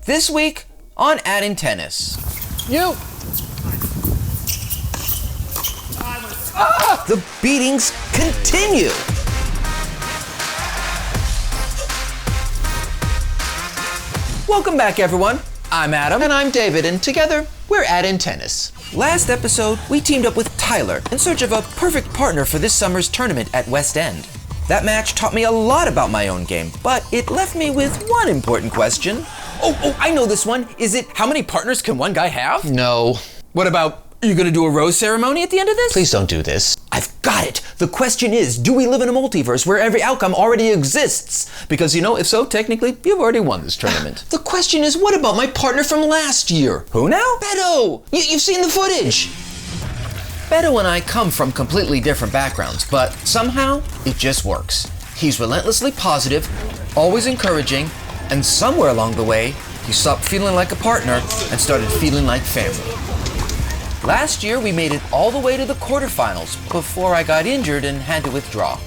This week on Add-in Tennis. The beatings continue. Welcome back, everyone. I'm Adam. And I'm David, and together, we're Add-in Tennis. Last episode, we teamed up with Tyler in search of a perfect partner for this summer's tournament at West End. That match taught me a lot about my own game, but it left me with one important question. Oh, I know this one. Is it, how many partners can one guy have? No. What about, are you gonna do a rose ceremony at the end of this? Please don't do this. I've got it. The question is, do we live in a multiverse where every outcome already exists? Because, if so, technically, you've already won this tournament. The question is, what about my partner from last year? Who now? Beto! You've seen the footage! Beto and I come from completely different backgrounds, but somehow, it just works. He's relentlessly positive, always encouraging, and somewhere along the way, he stopped feeling like a partner and started feeling like family. Last year, we made it all the way to the quarterfinals before I got injured and had to withdraw.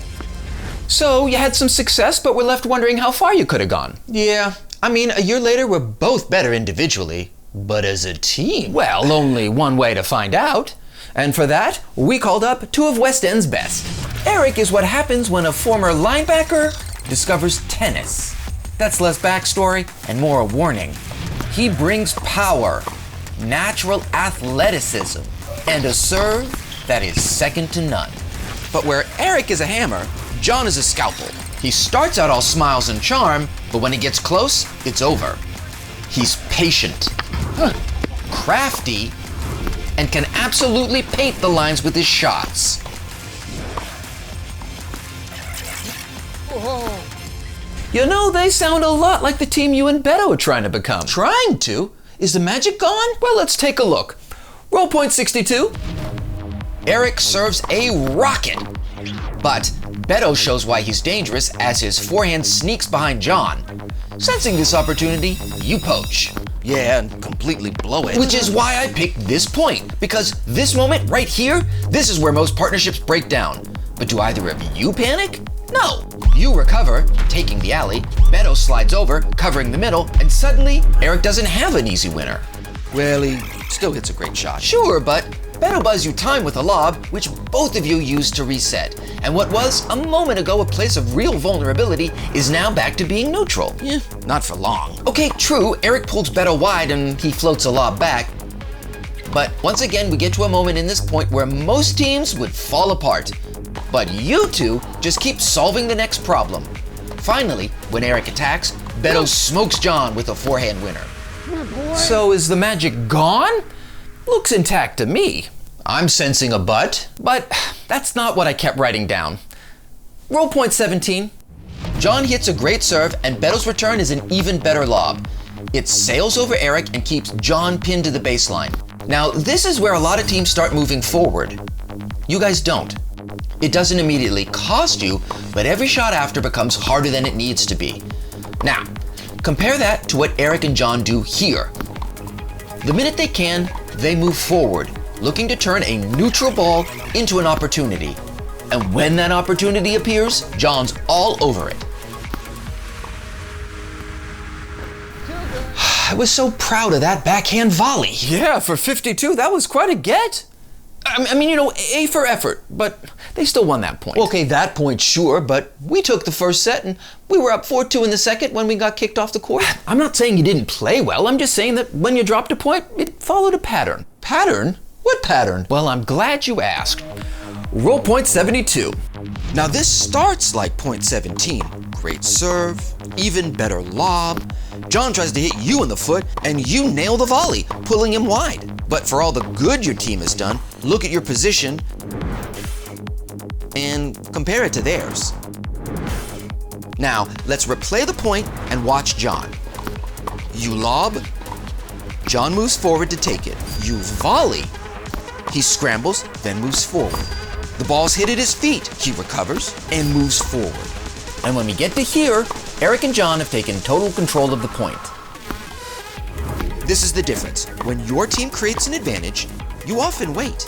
So, you had some success, but we're left wondering how far you could have gone. Yeah, a year later, we're both better individually, but as a team... Well, only one way to find out. And for that, we called up two of West End's best. Erick is what happens when a former linebacker discovers tennis. That's less backstory and more a warning. He brings power, natural athleticism, and a serve that is second to none. But where Erick is a hammer, Jon is a scalpel. He starts out all smiles and charm, but when he gets close, it's over. He's patient, crafty, and can absolutely paint the lines with his shots. Whoa. They sound a lot like the team you and Beto are trying to become. Trying to? Is the magic gone? Well, let's take a look. Roll point 62. Erick serves a rocket. But Beto shows why he's dangerous as his forehand sneaks behind Jon. Sensing this opportunity, you poach. Yeah, and completely blow it. Which is why I picked this point, because this moment right here, this is where most partnerships break down. But do either of you panic? No. You recover, taking the alley, Beto slides over, covering the middle, and suddenly, Erick doesn't have an easy winner. Well, he still hits a great shot. Sure, but Beto buys you time with a lob, which both of you used to reset. And what was, a moment ago, a place of real vulnerability is now back to being neutral. Yeah, not for long. Okay, true, Erick pulls Beto wide and he floats a lob back. But once again, we get to a moment in this point where most teams would fall apart. But you two just keep solving the next problem. Finally, when Erick attacks, Beto smokes Jon with a forehand winner. So is the magic gone? Looks intact to me. I'm sensing a but. But that's not what I kept writing down. Roll point 17. Jon hits a great serve, and Beto's return is an even better lob. It sails over Erick and keeps Jon pinned to the baseline. Now, this is where a lot of teams start moving forward. You guys don't. It doesn't immediately cost you, but every shot after becomes harder than it needs to be. Now, compare that to what Erick and Jon do here. The minute they can, they move forward, looking to turn a neutral ball into an opportunity. And when that opportunity appears, Jon's all over it. I was so proud of that backhand volley. Yeah, for 52, that was quite a get. A for effort, but they still won that point. Okay, that point, sure, but we took the first set and we were up 4-2 in the second when we got kicked off the court. I'm not saying you didn't play well, I'm just saying that when you dropped a point, it followed a pattern. Pattern? What pattern? Well, I'm glad you asked. Roll point 72. Now this starts like point 17. Great serve, even better lob. Jon tries to hit you in the foot and you nail the volley, pulling him wide. But for all the good your team has done, look at your position and compare it to theirs. Now, let's replay the point and watch Jon. You lob, Jon moves forward to take it. You volley, he scrambles, then moves forward. The ball's hit at his feet, he recovers and moves forward. And when we get to here, Erick and Jon have taken total control of the point. This is the difference. When your team creates an advantage, you often wait.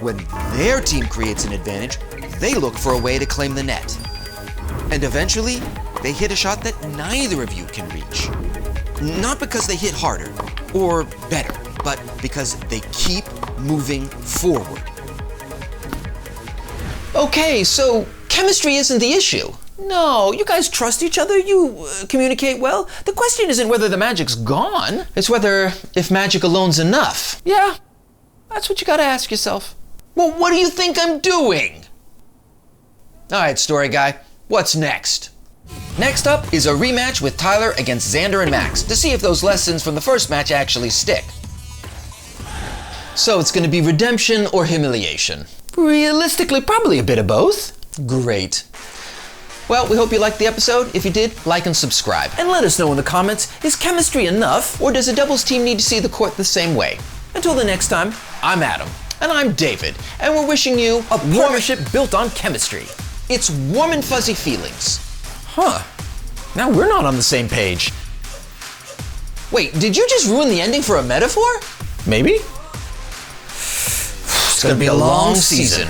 When their team creates an advantage, they look for a way to claim the net. And eventually, they hit a shot that neither of you can reach. Not because they hit harder or better, but because they keep moving forward. Okay, so chemistry isn't the issue. No, you guys trust each other, you communicate well. The question isn't whether the magic's gone. It's whether if magic alone's enough. Yeah, that's what you gotta ask yourself. Well, what do you think I'm doing? All right, story guy, what's next? Next up is a rematch with Tyler against Xander and Max to see if those lessons from the first match actually stick. So it's gonna be redemption or humiliation. Realistically, probably a bit of both. Great. Well, we hope you liked the episode. If you did, like and subscribe. And let us know in the comments, is chemistry enough? Or does a doubles team need to see the court the same way? Until the next time, I'm Adam. And I'm David, and we're wishing you A partnership built on chemistry. It's warm and fuzzy feelings. Huh. Now we're not on the same page. Wait, did you just ruin the ending for a metaphor? Maybe? It's gonna be a long season.